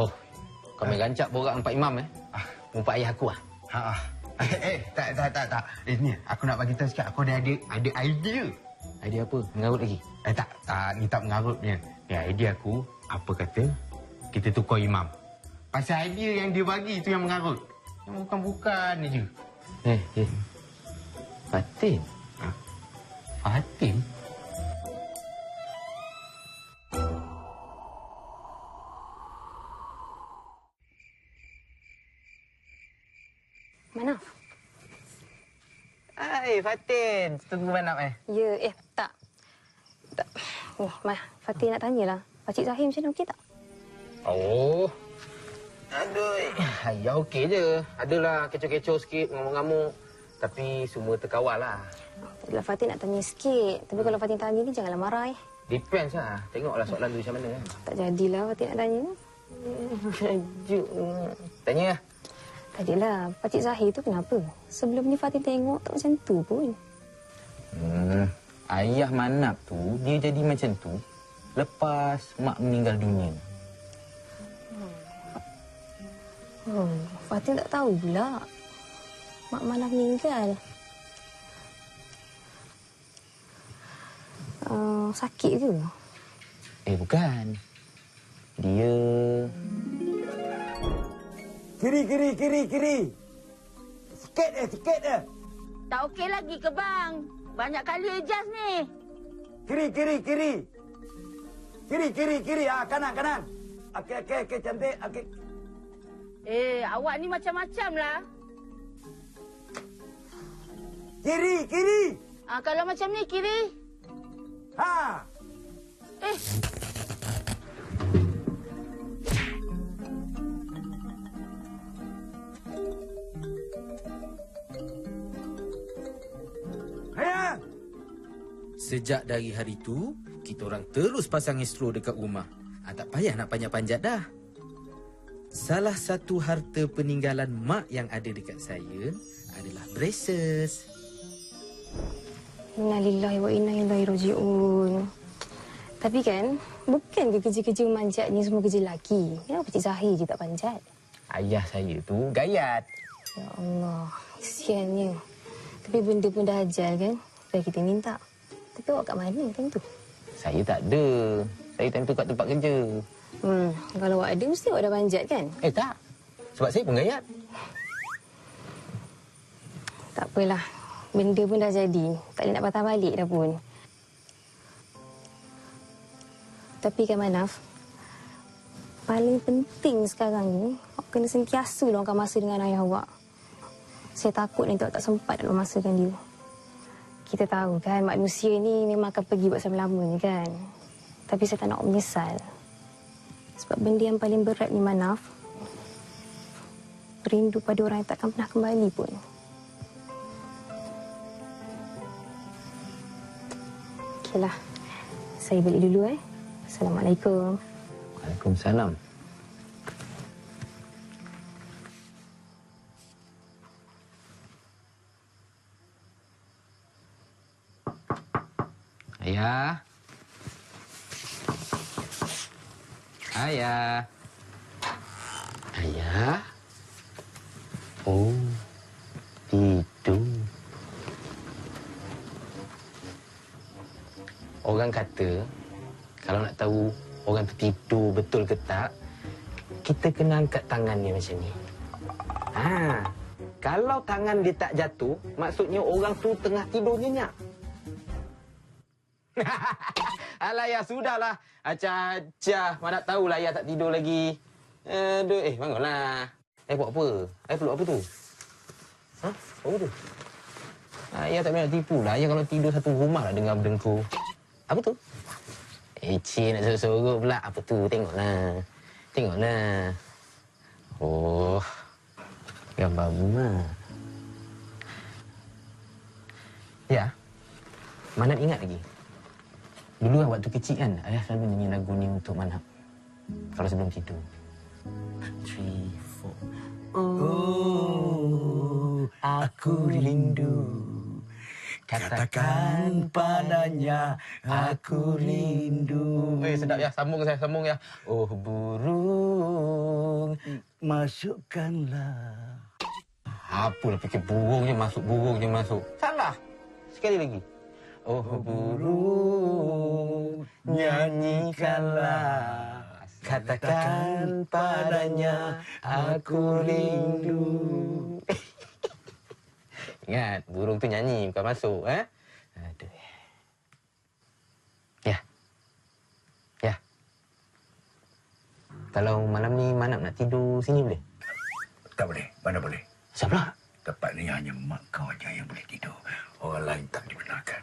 Oh, kau main rancak borak dengan Pak Imam Rumpak ayah aku Tak. Ni, aku nak bagi tahu sikit. Aku dah ada idea. Idea apa? Mengarut lagi? Tak. Ni tak mengarut punya. Ya, idea aku, apa kata, kita tukar imam. Pasal idea yang dia bagi tu yang mengarut. Yang bukan-bukan je. Fatin? Fatin? Manaf? Hai, Fatin. Tunggu Manaf Ya, tak. Oh, Fatin nak tanyalah. Pakcik Zahir macam mana, okey tak? Oh. Aduh, ya okey je. Adalah kecoh-kecoh sikit, ngamuk-ngamuk. Tapi semua terkawal lah. Tadilah Fatin nak tanya sikit. Tapi kalau Fatin tanya ni, janganlah marah. Depends lah. Tengoklah soalan tu macam mana kan. Tak jadilah Fatin nak tanya. Tajuk. Tanya lah. Tadilah, Pakcik Zahir tu kenapa? Sebelum ni Fatin tengok tak macam tu pun. Ayah Manap tu, dia jadi macam tu lepas mak meninggal dunia. Fatin tak tahu pula. Mak Manaf meninggal. Sakit ke? Bukan. Dia... Kiri. Sikit dah. Tak okey lagi ke bang? Banyak kali adjust ni. Kiri. Kanan. Okey, cantik. Okey. Awak ni macam-macam lah. Kiri. Kalau macam ni, kiri. Ha. Sejak dari hari tu, kita orang terus pasang instro dekat rumah. Tak payah nak panjat-panjat dah. Salah satu harta peninggalan mak yang ada dekat saya adalah braces. Innalillahi wa inna ilaihi raji'un. Tapi kan, bukan ke kerja-kerja manjat ni semua kerja lelaki? Ya, Pakcik Zahir je tak panjat. Ayah saya tu gayat. Ya Allah, kesiannya. Tapi benda pun dah ajal kan? Dah kita minta. Tapi awak kat mana time tu? Saya tak ada. Saya time tu kat tempat kerja. Kalau awak ada, mesti awak dah panjat kan? Tak. Sebab saya pun gayat. Tak apalah. Benda pun dah jadi. Tak boleh nak patah balik dah pun. Tapi kan Manaf, paling penting sekarang ni, awak kena sentiasa luangkan masa dengan ayah awak. Saya takut nanti awak tak sempat nak luangkan dia. Kita tahu kan, manusia ni memang akan pergi buat selama-lamanya kan. Tapi saya tak nak menyesal. Sebab benda yang paling berat ni Manaf, rindu pada orang yang takkan pernah kembali pun. Okeylah, saya balik dulu Assalamualaikum. Waalaikumsalam. Ayah. Oh, tidur. Orang kata, kalau nak tahu orang tu tidur betul ke tak, kita kena angkat tangan dia macam ni. Kalau tangan dia tak jatuh, maksudnya orang tu tengah tidur nyenyak. Alah, ya sudahlah. Acah-acah. Mana tahulah ya tak tidur lagi. Aduh, bangunlah. Buat apa? Peluk apa tu? Apa tu? Ya tak boleh nak tipu lah. Ya kalau tidur satu rumah lah dengar berdengkur. Apa tu? Cik nak sorok-sorok pula. Apa tu? Tengoklah. Oh. Gambar bunga. Ya. Manap ingat lagi? Dulu waktu kecil kan, ayah selalu nyanyi lagu ni untuk Manap. Kalau sebelum tidur. 3, 4. Oh, aku rindu Katakan padanya aku rindu. Sedap ya. Sambung saya, sambung ya. Oh burung. Masukkanlah. Apalah fikir burungnya masuk. Salah. Sekali lagi. Oh burung, nyanyikanlah. Katakan padanya aku rindu. Ingat, burung tu nyanyi bukan masuk, eh? Aduh. Ya. Kalau malam ni Manap nak tidur sini boleh? Tak boleh. Mana boleh? Siapa? Tempat ni hanya mak kau aja yang boleh tidur. Orang lain tak dibenarkan.